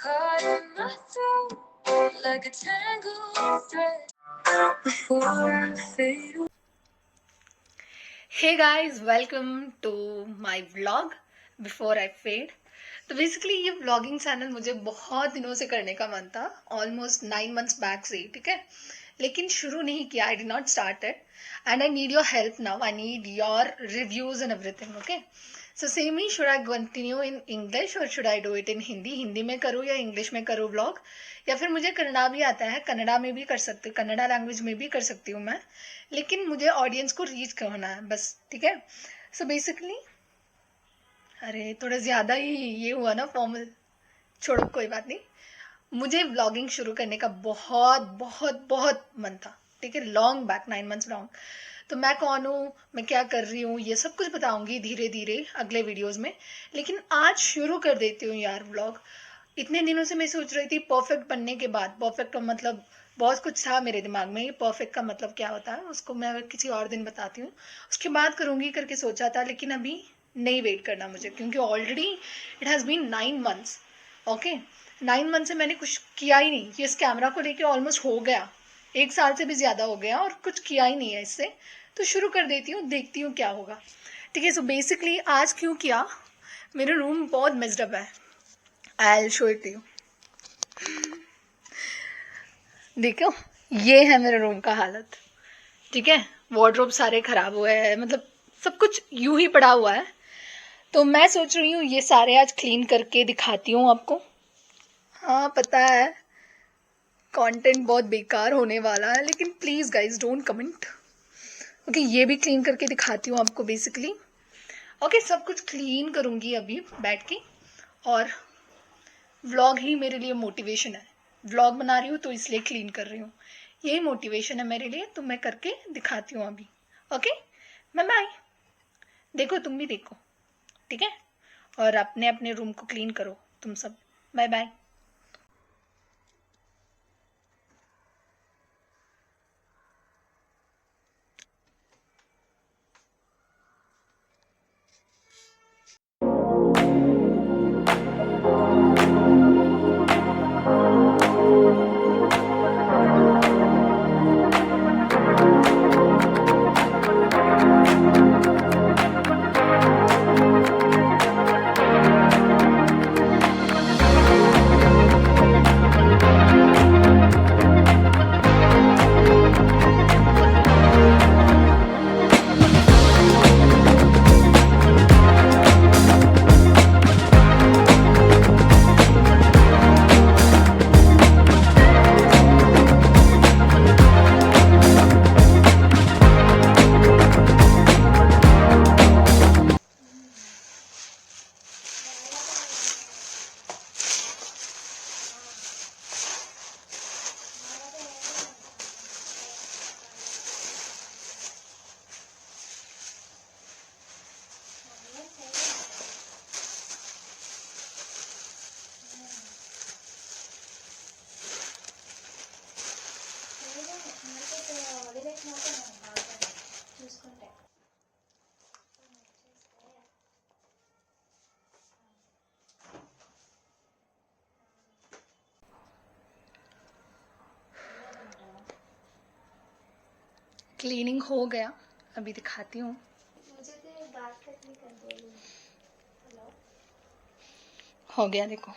caught in my throat like a tangled thread before I fade away. Hey guys, welcome to my vlog before I fade. तो basically ये vlogging channel मुझे बहुत दिनों से करने का मन था, ऑलमोस्ट 9 months बैक से, ठीक है, लेकिन शुरू नहीं किया. I did not start it and I need your help now. I need your reviews and everything. Okay, so same ही, should I continue in English और should I do it in Hindi? Hindi में करूँ या इंग्लिश में करूँ vlog? या फिर मुझे कन्नड़ा भी आता है, कन्नड़ा में भी कर सकती हूँ, कन्नड़ा लैंग्वेज में भी कर सकती हूँ मैं, लेकिन मुझे ऑडियंस को रीच करना है बस, ठीक है. सो बेसिकली, अरे थोड़ा ज़्यादा ही ये हुआ ना फॉर्मल, छोड़ो कोई बात नहीं. मुझे व्लॉगिंग शुरू करने का बहुत बहुत बहुत मन था, ठीक है, लॉन्ग बैक, 9 months लॉन्ग. तो मैं कौन हूँ, मैं क्या कर रही हूँ, ये सब कुछ बताऊंगी धीरे धीरे अगले वीडियोस में. लेकिन आज शुरू कर देती हूँ यार व्लॉग. इतने दिनों से मैं सोच रही थी परफेक्ट बनने के बाद, परफेक्ट का मतलब बहुत कुछ था मेरे दिमाग में. ये परफेक्ट का मतलब क्या होता है उसको मैं किसी और दिन बताती हूँ, उसके बाद करूँगी करके सोचा था. लेकिन अभी नहीं वेट करना मुझे, क्योंकि already it has been 9 months. Okay, 9 months से मैंने कुछ किया ही नहीं. ये इस कैमरा को लेके ऑलमोस्ट हो गया 1 साल से भी ज़्यादा हो गया और कुछ किया ही नहीं है इससे. तो शुरू कर देती हूँ, देखती हूँ क्या होगा, ठीक है. सो बेसिकली आज क्यों किया, मेरा रूम बहुत मेस्ड अप है. I will show it to you. देखो, ये है मेरे रूम का हालत, ठीक है. वार्डरोब सारे खराब हुए हैं, मतलब सब कुछ यूं ही पड़ा हुआ है. तो मैं सोच रही हूँ ये सारे आज क्लीन करके दिखाती हूँ आपको. हाँ पता है कंटेंट बहुत बेकार होने वाला है, लेकिन please guys don't comment. Okay, ये भी क्लीन करके दिखाती हूँ आपको बेसिकली. ओके, सब कुछ क्लीन करूँगी अभी बैठ के. और व्लॉग ही मेरे लिए मोटिवेशन है. व्लॉग बना रही हूँ तो इसलिए क्लीन कर रही हूँ, यही मोटिवेशन है मेरे लिए. तो मैं करके दिखाती हूँ अभी. Okay, bye bye. देखो, तुम भी देखो, ठीक है. और अपने अपने रूम को क्लीन करो तुम सब. Bye bye. क्लीनिंग हो गया, अभी दिखाती हूँ. हो गया, देखो.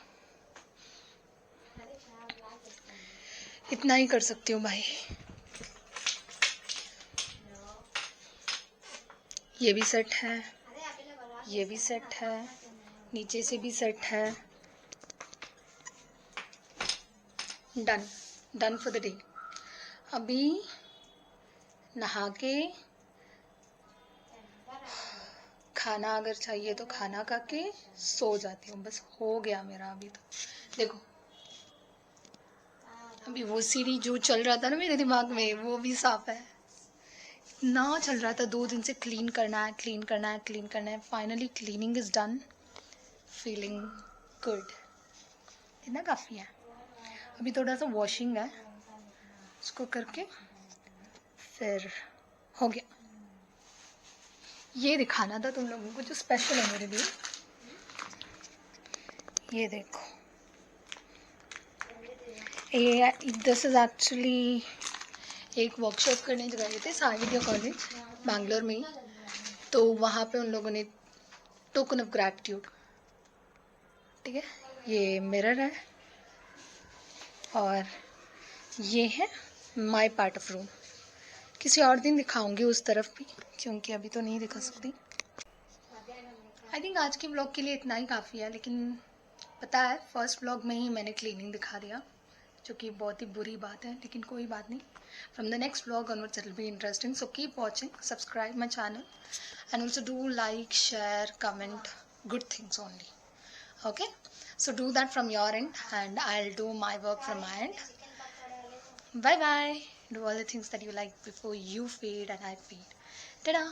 इतना ही कर सकती हूँ भाई. ये भी सेट है, ये भी सेट है, नीचे से भी सेट है. Done, done for the day. अभी नहा के, खाना अगर चाहिए तो खाना खा के सो जाती हूँ. बस हो गया मेरा अभी. तो देखो, अभी वो सीढ़ी जो चल रहा था ना मेरे दिमाग में, वो भी साफ है. ना चल रहा था 2 दिन से, क्लीन करना है, क्लीन करना है, क्लीन करना है. Finally cleaning is done, feeling good. इतना काफ़ी है. अभी थोड़ा सा वॉशिंग है, उसको करके फिर हो गया. ये दिखाना था तुम लोगों को जो स्पेशल है मेरे लिए. ये देखो, दिस इज़ एक्चुअली एक वर्कशॉप करने गए थे साहित्य कॉलेज बैंगलोर में ही, तो वहाँ पे उन लोगों ने टोकन ऑफ ग्रैटिट्यूड, ठीक है, ये मिरर है और ये है माय पार्ट ऑफ रूम। किसी और दिन दिखाऊंगी उस तरफ भी, क्योंकि अभी तो नहीं दिखा सकती। आई थिंक आज के ब्लॉग के लिए इतना ही काफ़ी है, लेकिन पता है फर्स्ट ब्लॉग में ही मैंने क्लीनिंग दिखा दिया, जो कि बहुत ही बुरी बात है, लेकिन कोई बात नहीं। From the next blog onwards it will be interesting, so keep watching, subscribe my channel and also do like, share, comment good things only. Okay, so do that from your end and I'll do my work from my end. Bye bye. Do all the things that you like before you fade and I fade. Ta-da.